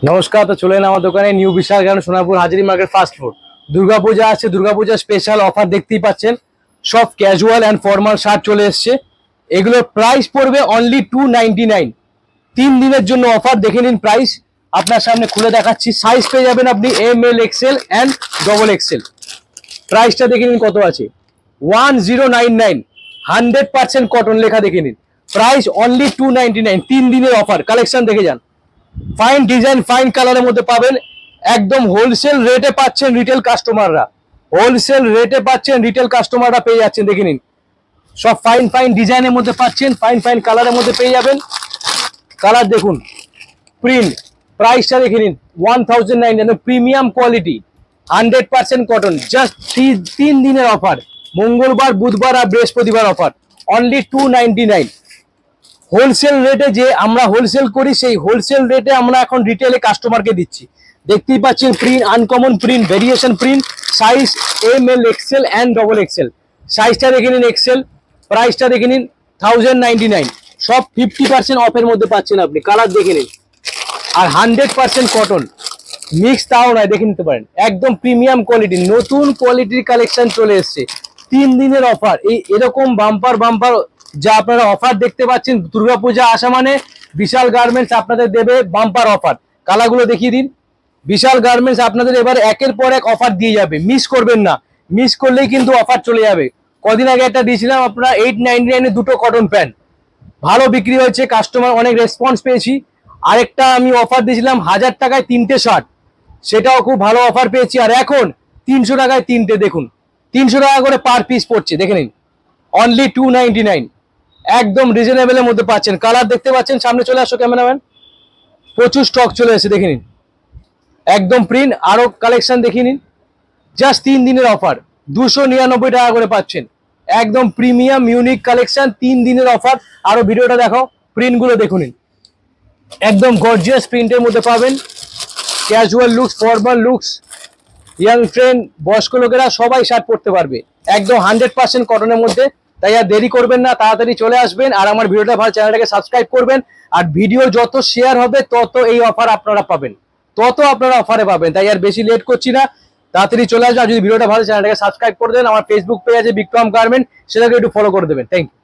নমস্কার। তো চলে এলাম আমার দোকানে নিউ বিশাল গ্রাউন্ড সোনারপুর হাজিরি মার্কেট ফাস্ট ফুড। দুর্গাপূজা আছে, দুর্গাপূজা স্পেশাল অফার দেখতেই পাচ্ছেন। সব ক্যাজুয়াল অ্যান্ড ফর্মাল শার্ট চলে এসছে। এগুলোর প্রাইস পড়বে অনলি 299। 3 দিনের জন্য অফার। দেখে নিন প্রাইস, আপনার সামনে খুলে দেখাচ্ছি। সাইজ পেয়ে যাবেন আপনি ML XL অ্যান্ড XXL। প্রাইসটা দেখে নিন কত আছে, 1099। 100% কটন লেখা দেখে নিন। Price only 299। 3 দিনের অফার। কালেকশন দেখে যান। ফাইন ডিজাইন, ফাইন কালারের মধ্যে পাবেন। একদম হোলসেল রেটে পাচ্ছেন রিটেল কাস্টমাররা। হোলসেল রেটে পাচ্ছেন, রিটেল কাস্টমাররা পেয়ে যাচ্ছেন। দেখে নিন, সব ফাইন ফাইন ডিজাইনের মধ্যে পাচ্ছেন, ফাইন ফাইন কালারের মধ্যে পেয়ে যাবেন। কালার দেখুন, প্রিন্ট। প্রাইসটা দেখে নিন 1009। Premium quality, 100% cotton. জাস্ট 3 দিনের অফার। মঙ্গলবার, বুধবার আর বৃহস্পতিবার অফার। অনলি 299। হোলসেল রেটে যে আমরা হোলসেল করি, সেই হোলসেল রেটে আমরা এখন রিটেলে কাস্টমারকে দিচ্ছি। দেখতেই পাচ্ছেন print, uncommon print, variation print. Size ML XL and XXL। সাইজটা দেখে নিন XL। প্রাইসটা দেখে নিন 1099। সব 50% অফের মধ্যে পাচ্ছেন আপনি। কালার দেখে নিন। আর 100% কটন, মিক্স তাও নয়, দেখে নিতে পারেন। একদম প্রিমিয়াম কোয়ালিটি, নতুন কোয়ালিটির কালেকশন চলে এসছে। 3 দিনের অফার। এরকম বাম্পার বাম্পার যা আপনারা অফার দেখতে পাচ্ছেন, দুর্গাপূজা আসা মানে বিশাল গার্মেন্টস আপনাদের দেবে বাম্পার অফার। কালারগুলো দেখিয়ে দিন। বিশাল গার্মেন্টস আপনাদের এবার একের পর এক অফার দিয়ে যাবে, মিস করবেন না। মিস করলেই কিন্তু অফার চলে যাবে। কদিন আগে একটা দিয়েছিলাম আপনারা 899 দুটো কটন প্যান্ট, ভালো বিক্রি হয়েছে, কাস্টমার অনেক রেসপন্স পেয়েছি। আরেকটা আমি অফার দিয়েছিলাম 1000 টাকায় 3টে শার্ট, সেটাও খুব ভালো অফার পেয়েছি। আর এখন 300 টাকায় 3টে, দেখুন 300 টাকা করে পার পিস পড়ছে। দেখে নিন, অনলি 299। একদম রিজনেবলের মধ্যে পাচ্ছেন। কালার দেখতে পাচ্ছেন, সামনে চলে আসো ক্যামেরাম্যান। প্রচুর স্টক চলে এসেছে, দেখে নিন। একদম প্রিন্ট। আরো কালেকশন দেখে নিন। জাস্ট 3 দিনের অফার, 299 টাকা করে পাচ্ছেন। একদম প্রিমিয়াম ইউনিক কালেকশন, 3 দিনের অফার। আরো ভিডিওটা দেখো, প্রিন্টগুলো দেখুন। একদম গর্জিয়াস প্রিন্টের মধ্যে পাবেন। Casual looks, formal looks, young friend, বয়স্ক লোকেরা সবাই শার্ট পরতে পারবে। একদম 100% কটনের মধ্যে। তাই আর দেরি করবেন না, তাড়াতাড়ি চলে আসবেন। আর আমার ভিডিওটা ভালো, চ্যানেলটাকে সাবস্ক্রাইব করবেন। আর ভিডিও যত শেয়ার হবে তত এই অফার আপনারা পাবেন, তত আপনারা অফারে পাবেন। তাই আর বেশি লেট করছি না, তাড়াতাড়ি চলে আসবেন। আর যদি ভিডিওটা ভালো, চ্যানেলটাকে সাবস্ক্রাইব করে দেন। আমার ফেসবুক পেজ আছে বিক্রম গার্মেন্ট, সেটাকে একটু ফলো করে দেবেন। Thank you.